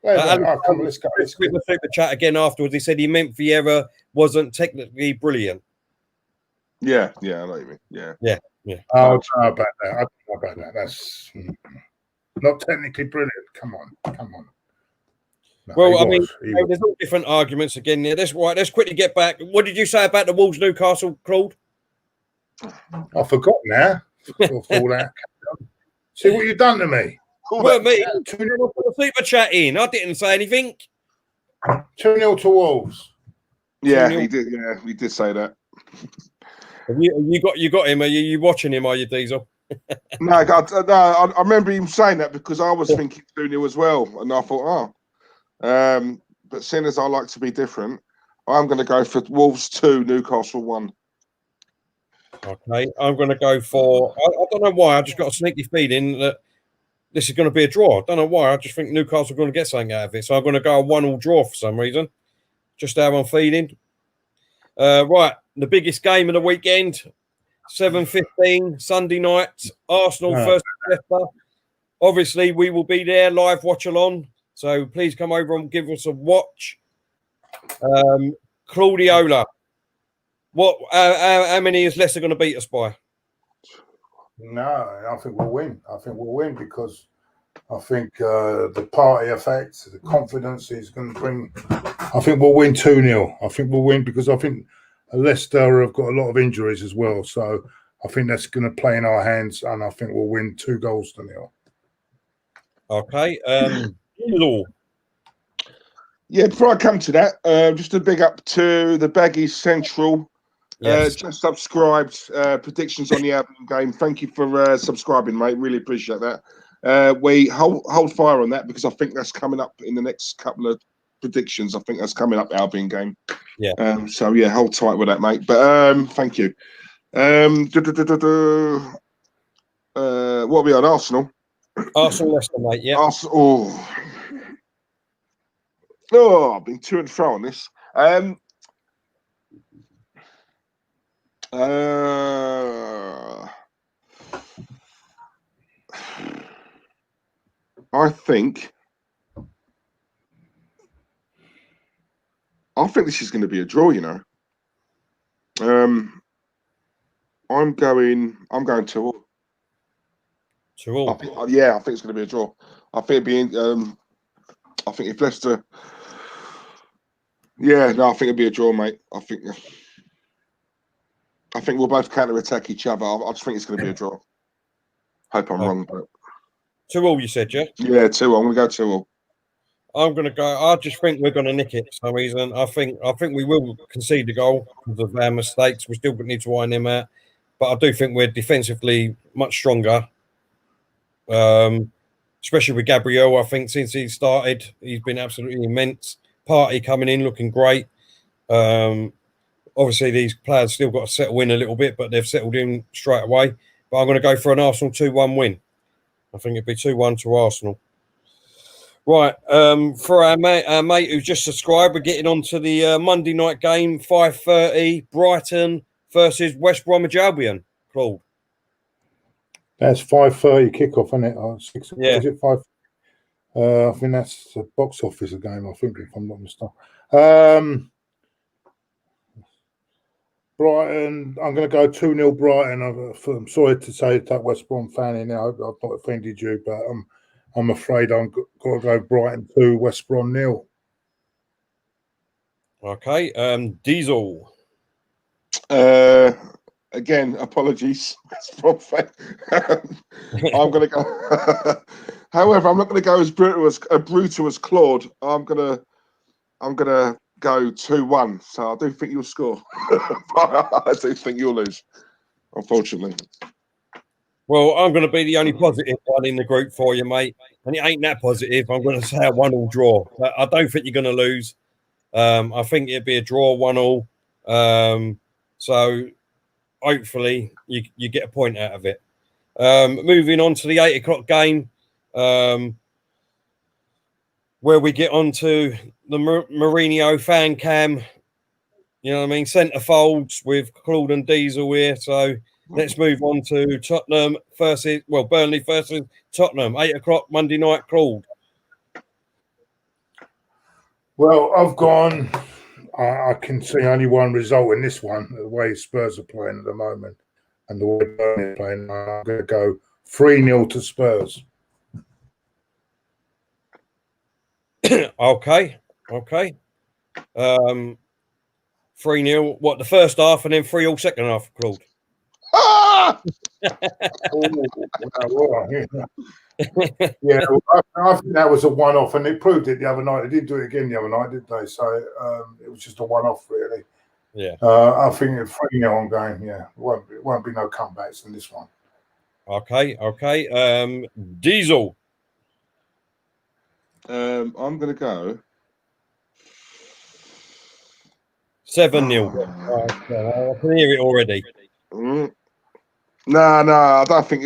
S1: Let's go.
S3: The chat again afterwards. He said he meant Vieira wasn't technically brilliant.
S2: Yeah, I know what you mean. Yeah.
S1: I don't know about that. That's not technically brilliant. Come on. No,
S3: Well, I mean,
S1: he was.
S3: there's all different arguments again there. That's right. Let's quickly get back. What did you say about the Wolves Newcastle, Claude?
S1: I forgot now. All that. See what you've done to me.
S3: Well, me, super chat in. I didn't say anything.
S1: 2-0 to Wolves.
S2: Yeah,
S3: 2-0.
S2: he did. Yeah, we did say that.
S3: Have you got him? Are you watching him? Are you, Diesel?
S2: No, I remember him saying that because I was thinking 2-0 as well, and I thought, but seeing as I like to be different, I'm going to go for Wolves 2, Newcastle 1.
S3: Okay, I'm going to go for. I don't know why. I just got a sneaky feeling that this is going to be a draw. I don't know why. I just think Newcastle are going to get something out of it. So I'm going to go a 1-1 draw for some reason. Just how I'm feeling. Right, the biggest game of the weekend, 7:15 Sunday night. Arsenal versus Leicester. Obviously, we will be there live watch along. So please come over and give us a watch. Claudiola. What? How many is Leicester going to beat us by?
S1: No, I think we'll win. Because I think the party effect, the confidence is going to bring. I think we'll win 2-0. I think we'll win because I think Leicester have got a lot of injuries as well. So I think that's going to play in our hands, and I think we'll win 2-0.
S3: Okay.
S2: Yeah, before I come to that, just a big up to the Baggies Central.
S3: Yes.
S2: Just subscribed. Predictions on the Everton game. Thank you for subscribing, mate. Really appreciate that. We hold fire on that because I think that's coming up in the next couple of predictions. I think that's coming up, Albion game.
S3: Yeah.
S2: So yeah, hold tight with that, mate. But thank you. What are we on? Arsenal.
S3: Arsenal Leicester, mate. Yeah.
S2: Arsenal. Oh, I've been to and fro on this. I think this is going to be a draw. You know. I'm going 2-2.
S3: 2-2.
S2: Yeah, I think it's going to be a draw. I think it'd be. I think if Leicester. Yeah, no, I think it'd be a draw, mate. I think we'll both counter-attack each other. I just think it's going to be a draw. Hope I'm wrong, but
S3: 2-2, you said, yeah?
S2: Yeah, 2-2. I'm going to go 2-2.
S3: I'm going to go. I just think we're going to nick it for some reason. I think we will concede the goal because of our mistakes. We still need to iron them out. But I do think we're defensively much stronger. Especially with Gabriel. I think since he started, he's been absolutely immense. Partey coming in, looking great. Obviously, these players still got to settle in a little bit, but they've settled in straight away. But I'm going to go for an Arsenal 2-1 win. I think it'd be 2-1 to Arsenal. Right, for our mate who's just subscribed, we're getting on to the Monday night game, 5:30, Brighton versus West Bromwich Albion. Claude.
S1: That's 5:30 kickoff, isn't it? 6.
S3: Yeah.
S1: Is it 5? I think that's a box office game. I think, if I'm not mistaken. Brighton. I'm going to go 2-0 Brighton. I'm sorry to say that West Brom fan in there. I hope I've not offended you, but I'm afraid I'm going to go Brighton 2, West Brom 0.
S2: Okay.
S3: Diesel.
S2: Again, apologies. I'm going to go. However, I'm not going to go as brutal as Claude. I'm going to go 2-1. So I do think you'll score. I do think you'll lose, unfortunately.
S3: Well, I'm going to be the only positive one in the group for you, mate. And it ain't that positive. I'm going to say a 1-1 draw. I don't think you're going to lose. I think it'd be a draw 1-1. So hopefully you get a point out of it. Moving on to the 8 o'clock game, where we get on to the Mourinho fan cam. You know what I mean? Centre folds with Claude and Diesel here. So let's move on to Tottenham Burnley versus Tottenham, 8 o'clock Monday night. Claude.
S1: Well, I've gone I can see only one result in this one, the way Spurs are playing at the moment and the way Burnley are playing. I'm going to go 3-0 to Spurs.
S3: Okay. 3-0. What, the first half and then 3-all second half, Claude?
S2: Ah!
S1: Yeah, I think that was a one-off, and they proved it the other night. They didn't do it again the other night, did they? So it was just a one-off, really.
S3: Yeah.
S1: I think 3-0 on game. Yeah, it won't be no comebacks in this one.
S3: Okay. Diesel.
S2: I'm going to go
S3: 7-0. I can hear it already.
S2: No, I don't think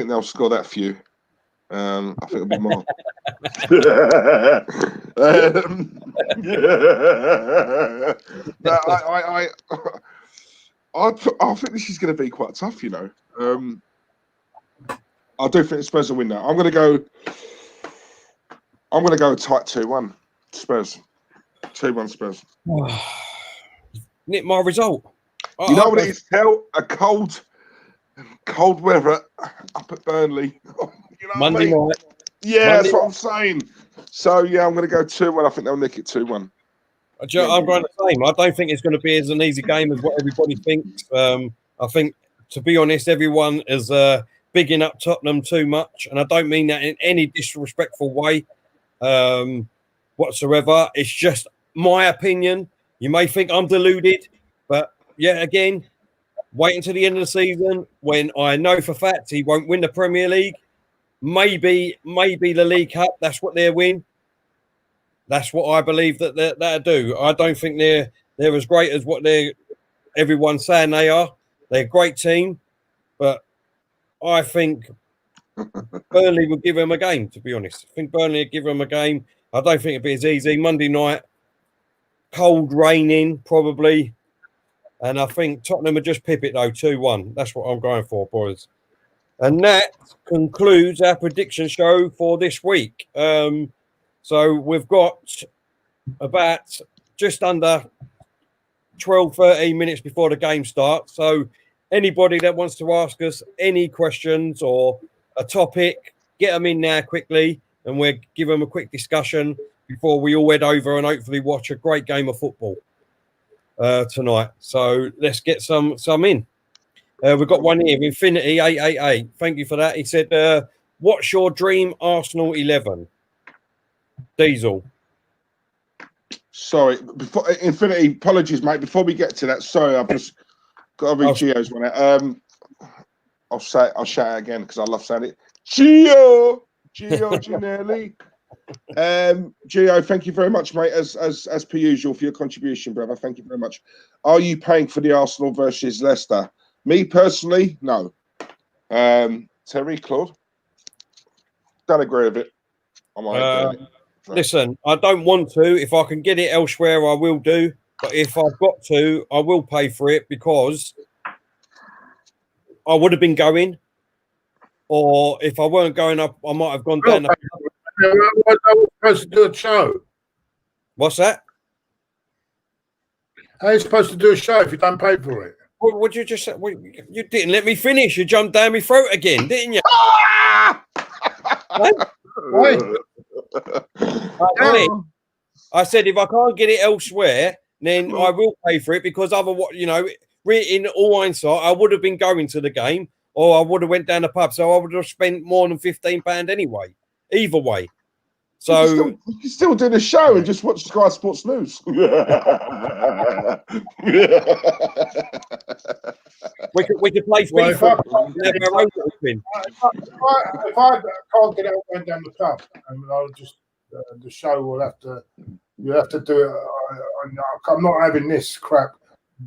S2: they'll score that few. I think it'll be more. I think this is going to be quite tough, you know. I do think the Spurs will win now. I'm going to go a tight 2-1 Spurs. 2-1 Spurs.
S3: Nick, my result.
S2: You know what it is, Tel? A cold weather up at Burnley. You know
S3: Monday night.
S2: Yeah,
S3: Monday
S2: that's what I'm saying. So, yeah, I'm going to go 2-1. I think they'll nick it 2-1.
S3: I'm going the same. I don't think it's going to be as an easy game as what everybody thinks. I think, to be honest, everyone is bigging up Tottenham too much, and I don't mean that in any disrespectful way whatsoever. It's just my opinion. You may think I'm deluded, but yeah, again, wait until the end of the season when I know for fact he won't win the Premier League. Maybe the League Cup. That's what they'll win. That's what I believe that they'll do. I don't think they're as great as what everyone's saying they are. They're a great team, but I think Burnley will give them a game, to be honest. I think Burnley will give them a game. I don't think it'll be as easy. Monday night, cold, raining, probably. And I think Tottenham will just pip it, though, 2-1. That's what I'm going for, boys. And that concludes our prediction show for this week. So we've got about just under 12, 13 minutes before the game starts. So anybody that wants to ask us any questions or a topic, get them in now quickly, and we'll give them a quick discussion before we all head over and hopefully watch a great game of football tonight. So let's get some in. We've got one here, Infinity 888. Thank you for that. He said, what's your dream Arsenal 11? Diesel.
S2: Sorry, before Infinity, apologies, mate. Before we get to that, sorry, I've just got to read Gio's one out. I'll shout it again because I love saying it. Gio Ginelli. Gio, thank you very much, mate. As per usual for your contribution, brother. Thank you very much. Are you paying for the Arsenal versus Leicester? Me personally, no. Terry, Claude, don't agree with it.
S3: Listen, I don't want to. If I can get it elsewhere, I will do. But if I've got to, I will pay for it because I would have been going. Or if I weren't going up, I might have gone down.
S1: I was supposed to do a show.
S3: What's that?
S1: How are you supposed to do a show if you don't pay for it?
S3: What you just say? You didn't let me finish. You jumped down my throat again, didn't you?
S1: Right.
S3: I said if I can't get it elsewhere, then I will pay for it because otherwise, in all hindsight, I would have been going to the game or I would have went down the pub, so I would have spent more than £15 anyway. Either way. So
S2: you can still do the show and just watch Sky Sports News.
S3: we could play FIFA.
S1: If I can't get out and down the pub, and I'll just the show will have to. You have to do it. I'm not having this crap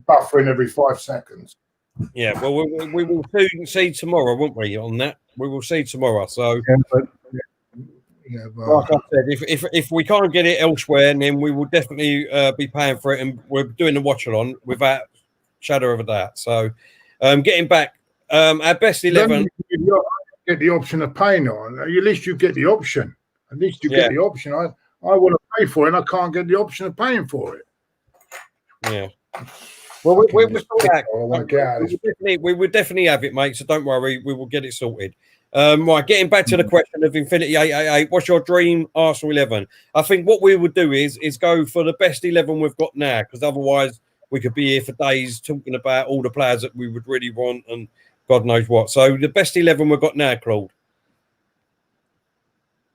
S1: buffering every 5 seconds.
S3: Yeah, well, we will soon see tomorrow, won't we? On that, we will see tomorrow. So.
S1: Yeah,
S3: like I said, if we can't get it elsewhere, then we will definitely be paying for it, and we're doing the watch-along without shadow of a doubt. So, getting back, our best 11.
S1: You get the option of paying on. At least you get the option. At least you get the option. I want to pay for it, and I can't get the option of paying for it.
S3: Yeah. Well, we would definitely have it, mate. So don't worry, we will get it sorted. Right, getting back to the question of Infinity 888, what's your dream Arsenal 11? I think what we would do is go for the best 11 we've got now, because otherwise we could be here for days talking about all the players that we would really want and God knows what. So the best 11 we've got now, Claude.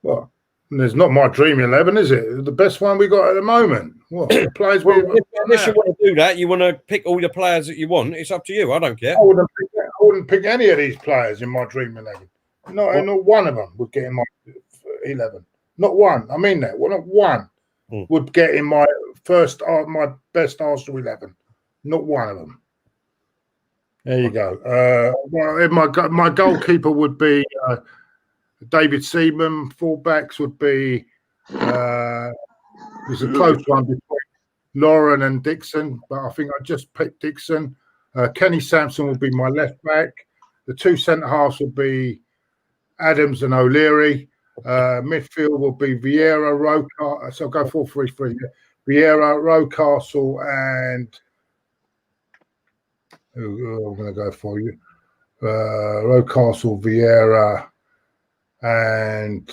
S1: Well, there's not my dream 11, is it? The best one we got at the moment. What players?
S3: Unless you want to do that, you want to pick all the players that you want. It's up to you. I don't care.
S1: I wouldn't pick any of these players in my dream 11. Not one of them would get in my 11. Not one. I mean that. Well, not one would get in my my best Arsenal 11. Not one of them. There you go. Well, my goalkeeper would be David Seaman. Fullbacks would be there's a close one between Lauren and Dixon, but I think I just picked Dixon. Kenny Sampson would be my left back. The two centre halves would be Adams and O'Leary. Midfield will be Vieira, Rocastle. So I'll go 4-3-3. Vieira, Rocastle, and I'm going to go for you. Rocastle, Vieira, and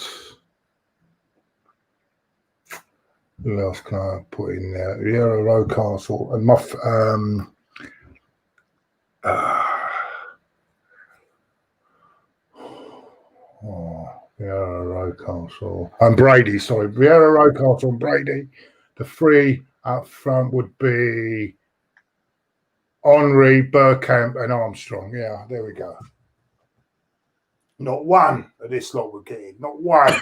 S1: who else can I put in there? Vieira, Rocastle, and Vieira, Rocastle, and Brady. Sorry, Vieira, Rocastle, and Brady. The three up front would be Henry, Bergkamp, and Armstrong. Yeah, there we go. Not one of this lot we're getting. Not one.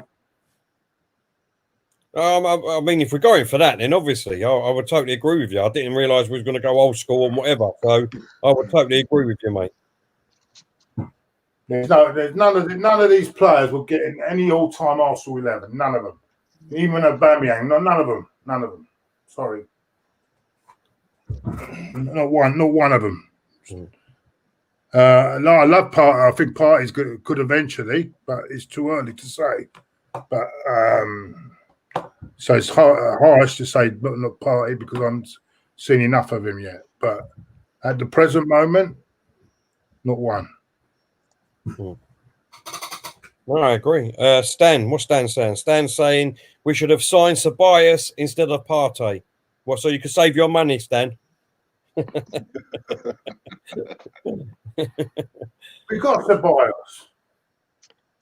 S3: I mean, if we're going for that, then obviously I would totally agree with you. I didn't realise we was going to go old school and whatever. So I would totally agree with you, mate.
S1: There's none of these players will get in any all-time Arsenal 11. None of them. Even Aubameyang. No, none of them. None of them. Sorry. Not one of them. No, I love Partey. I think Partey's good eventually, but it's too early to say. But so it's harsh to say not Partey because I haven't seen enough of him yet. But at the present moment, not one.
S3: Well, I agree. Stan, what's Stan saying? Stan's saying we should have signed Ceballos instead of Partey. What, so you could save your money, Stan?
S1: We got Ceballos.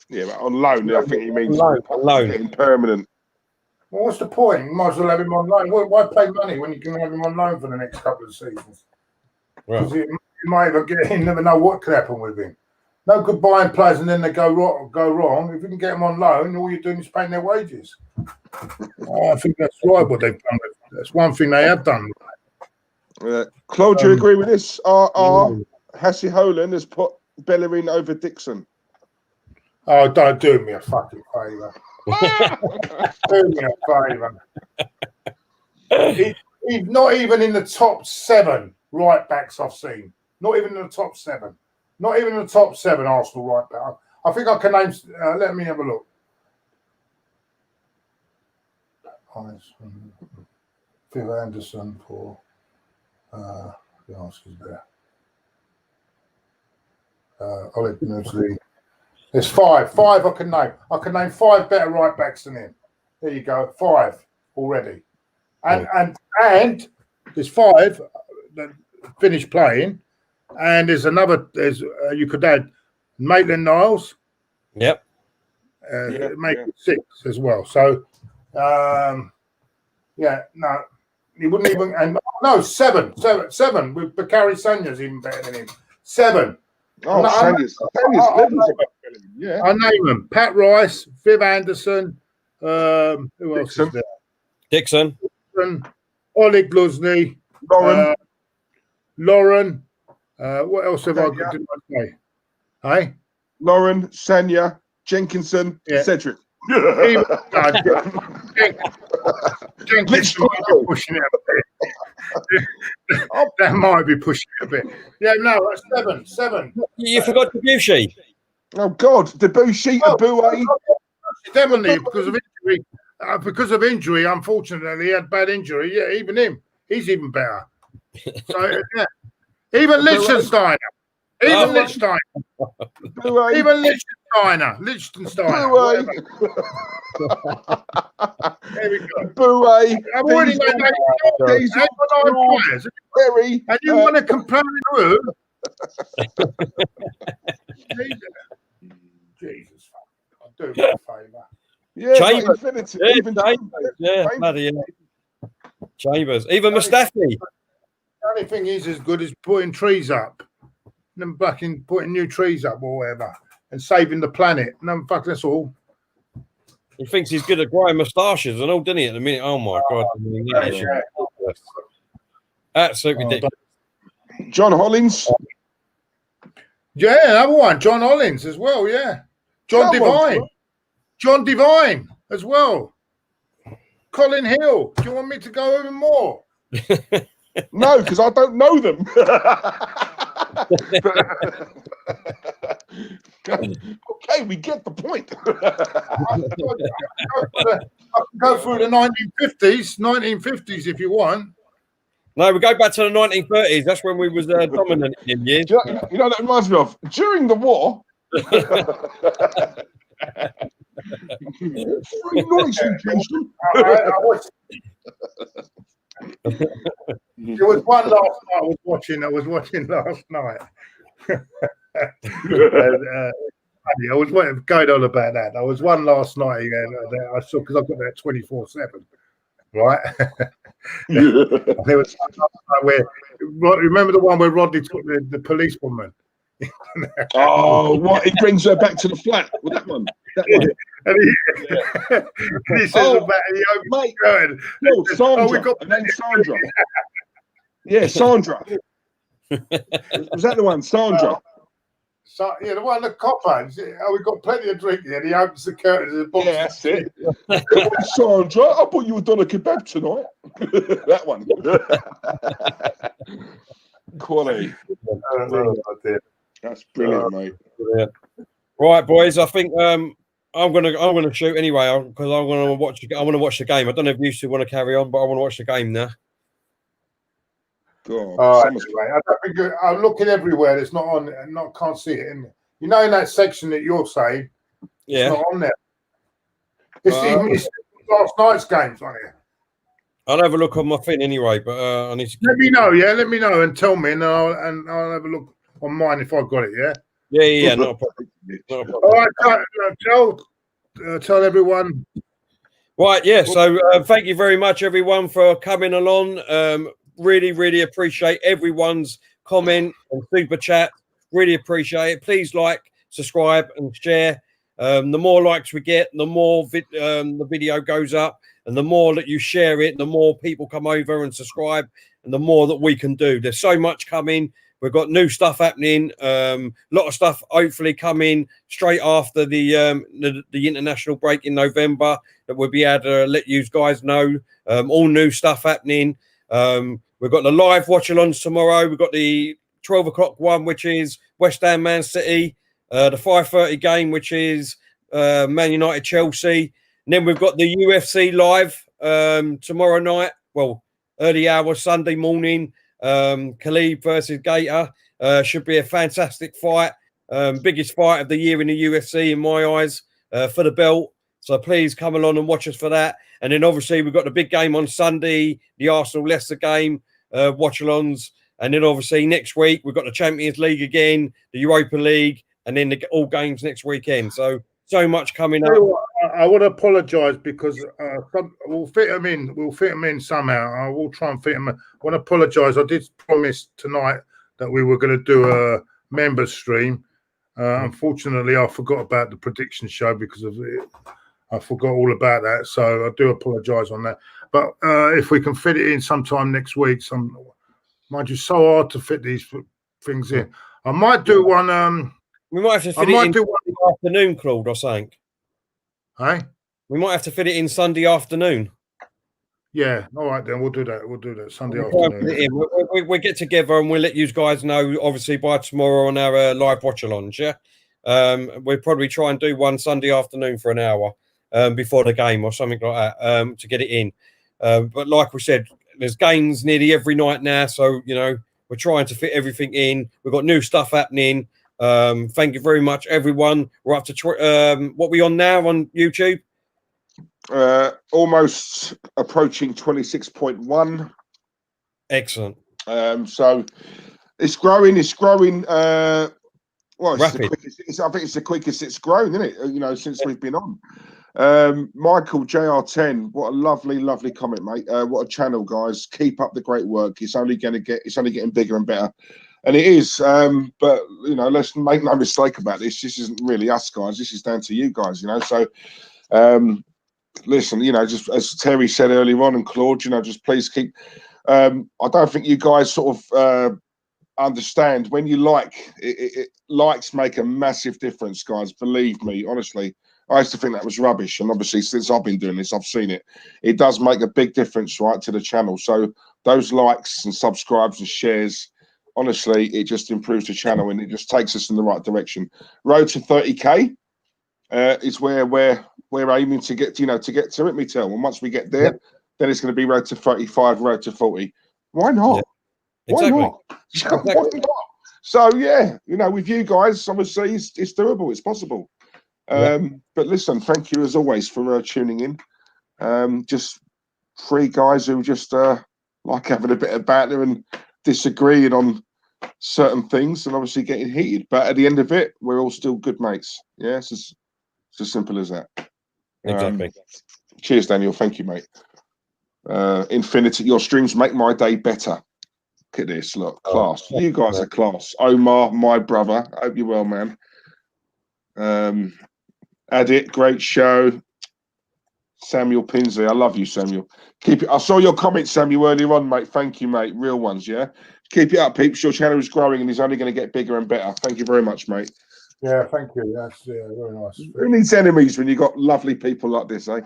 S2: Yeah, but on loan, I think he means
S3: on loan.
S2: Permanent.
S1: Well, what's the point? You might as well have him on loan. Why pay money when you can have him on loan for the next couple of seasons? Because you might even get him, never know what could happen with him. No good buying players and then they go wrong. If you can get them on loan, all you're doing is paying their wages. I think that's right what they've done. That's one thing they have done.
S2: Claude, do you agree with this? Hassie Holland has put Bellerin over Dixon.
S1: Oh, don't do me a fucking favour. Do me a favour. He's not even in the top 7 right backs I've seen. Not even in the top 7. Not even in the top 7 Arsenal right back. I think I can name. Let me have a look. Phil Anderson for. Who else is there? Oleg Nuzli. There's 5. 5 I can name. I can name 5 better right backs than him. There you go. 5 already. And there's 5 that finished playing. And there's another. You could add Maitland-Niles.
S3: Yep.
S1: Make it 6 as well. So, no, he wouldn't even. And no, 7 with Bakary Sanya's even better than him. 7.
S2: Oh, Sanya's levels above Bellerin. Yeah.
S1: I name them: Pat Rice, Viv Anderson. Who else is there?
S3: Dixon.
S1: Oleg Luzny. Lauren. What else have I got to say? Hey?
S2: Lauren, Sanya, Jenkinson, Cedric.
S1: Jenkinson might be pushing it a bit. That might be pushing it a bit. Yeah, no, that's 7.
S3: You forgot Debussy.
S2: Oh, God. Debussy, Aboué.
S1: Definitely, because of injury. because of injury, unfortunately, he had bad injury. Yeah, even him, he's even better. So yeah, even Liechtensteiner, even Liechtensteiner, even Liechtensteiner. There we go.
S2: Boué.
S1: I've already made that.
S2: Very.
S1: And you want to compare it Jesus, I'll do me a favour.
S2: Yeah,
S3: Chambers.
S2: Infinity.
S3: Yeah,
S2: Even
S3: Chambers. Even Mustafi.
S1: The only thing he's as good as putting trees up. Them fucking putting new trees up or whatever. And saving the planet. No, fuck, that's all.
S3: He thinks he's good at growing moustaches and all, doesn't he, at the minute? Oh, my God. Absolutely ridiculous.
S2: John Hollins.
S1: Yeah, another one. John Hollins as well, yeah. John Devine as well. Colin Hill. Do you want me to go over more?
S2: No, because I don't know them. Okay, we get the point.
S1: I can go through the 1950s if you want.
S3: No, we go back to the 1930s. That's when we was dominant in years.
S2: You know that reminds me of during the war. Free noise inclusion.
S1: There was one last night I was watching last night. I was going on about that. I was one last night I saw because I've got that 24/7, right? There was where remember the one where Rodney took the policewoman.
S2: Oh, what? He brings her back to the flat with that one.
S1: And he says about the open curtain.
S2: No, Sandra.
S1: We got
S2: and then Sandra. Yeah, Sandra. Was that the one? Sandra.
S1: Yeah, the one, the copper. We got plenty of drink here. He opens the curtain. And the box.
S2: Yeah, that's it. Sandra, I thought you were done a kebab tonight. That one. Quality. That's brilliant, mate.
S3: Brilliant. Right, boys. I think I'm gonna shoot anyway because I want to watch the game. I don't know if you two want to carry on, but I want to watch the game now.
S1: I'm looking everywhere. It's not on. Can't see it. In that section that you're saying.
S3: Yeah.
S1: It's not on there. It's last night's games on here.
S3: I'll have a look on my thing anyway, but I need to.
S1: Let me know, yeah. Let me know and tell me, and I'll have a look on mine if I've got it, yeah.
S3: Yeah. Not a problem.
S1: All right, tell everyone.
S3: Right, yeah. So thank you very much, everyone, for coming along. Really, really appreciate everyone's comment and super chat. Really appreciate it. Please like, subscribe, and share. The more likes we get, the more the video goes up, and the more that you share it, the more people come over and subscribe, and the more that we can do. There's so much coming. We've got new stuff happening. A lot of stuff hopefully coming straight after the international break in November that we'll be able to let you guys know. All new stuff happening. We've got the live watch-alongs tomorrow. We've got the 12 o'clock one, which is West Ham Man City. The 5:30 game, which is Man United Chelsea. And then we've got the UFC live tomorrow night. Well, early hours Sunday morning. Khalid versus Gator. Should be a fantastic fight. Biggest fight of the year in the UFC in my eyes for the belt. So please come along and watch us for that. And then obviously we've got the big game on Sunday, the Arsenal-Leicester game, watch-alongs. And then obviously next week we've got the Champions League again, the Europa League, and then all games next weekend. So much coming up.
S1: I want to apologise because we'll fit them in. We'll fit them in somehow. I will try and fit them in. I want to apologise. I did promise tonight that we were going to do a members stream. Unfortunately, I forgot about the prediction show because of it. I forgot all about that. So I do apologise on that. But if we can fit it in sometime next week, mind you, so hard to fit these things in. I might do one.
S3: We might have to fit it in Sunday afternoon, Claude, or something.
S1: Hey?
S3: We might have to fit it in Sunday afternoon.
S1: Yeah, all right then. We'll do that. Sunday afternoon.
S3: We'll get together and we'll let you guys know, obviously, by tomorrow on our live watch-alongs, yeah? We'll probably try and do one Sunday afternoon for an hour. before the game or something like that to get it in. But like we said, there's games nearly every night now, so you know we're trying to fit everything in. We've got new stuff happening. Thank you very much, everyone. We're up to what we on now on YouTube?
S2: Almost approaching 26.1.
S3: Excellent.
S2: So it's growing. It's growing. Well, it's
S3: Rapid.
S2: the quickest. I think it's the quickest it's grown, isn't it? You know, since we've been on. Michael JR10, what a lovely comment, mate. What a channel, guys. Keep up the great work. It's only getting bigger and better. And it is, but you know, let's make no mistake about this. This isn't really us, guys. This is down to you guys, you know. So listen, you know, just as Terry said earlier on, and Claude, you know, just please keep I don't think you guys sort of understand when you like it, likes make a massive difference, guys. Believe me, honestly. I used to think that was rubbish, and obviously since I've been doing this, I've seen it. It does make a big difference, right, to the channel. So those likes and subscribes and shares, honestly, it just improves the channel and it just takes us in the right direction. Road to 30k is where we're aiming to get, you know, to get to it, me tell. And once we get there, then it's going to be road to 35, road to 40. Why not?
S3: Yeah. Exactly.
S2: Why not? Why not? So yeah, you know, with you guys, obviously it's doable, it's possible. But listen, thank you as always for tuning in. Just three guys who just like having a bit of banter and disagreeing on certain things and obviously getting heated. But at the end of it, we're all still good mates. Yeah, it's as simple as that.
S3: Exactly.
S2: Cheers, Daniel. Thank you, mate. Infinity, your streams make my day better. Look at this, look, class. You guys are class. Omar, my brother. Hope you're well, man. Adit, great show. Samuel Pinsley, I love you, Samuel. Keep it. I saw your comment, Samuel, earlier on, mate. Thank you, mate. Real ones, yeah. Keep it up, peeps. Your channel is growing and is only going to get bigger and better. Thank you very much, mate.
S1: Yeah, thank you. That's very nice.
S2: Who needs enemies when you got lovely people like this, eh?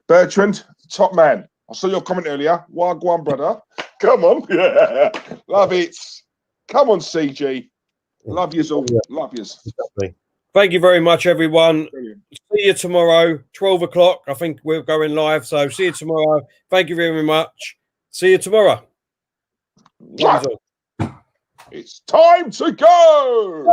S2: Bertrand, top man. I saw your comment earlier. Wagwan, brother. Come on. Yeah. Love it. Come on, CG. Love yous all. Love yous.
S3: Exactly. Thank you very much, everyone.
S2: Brilliant.
S3: See you tomorrow, 12 o'clock. I think we're going live. So see you tomorrow. Thank you very much. See you tomorrow.
S2: It's time to go.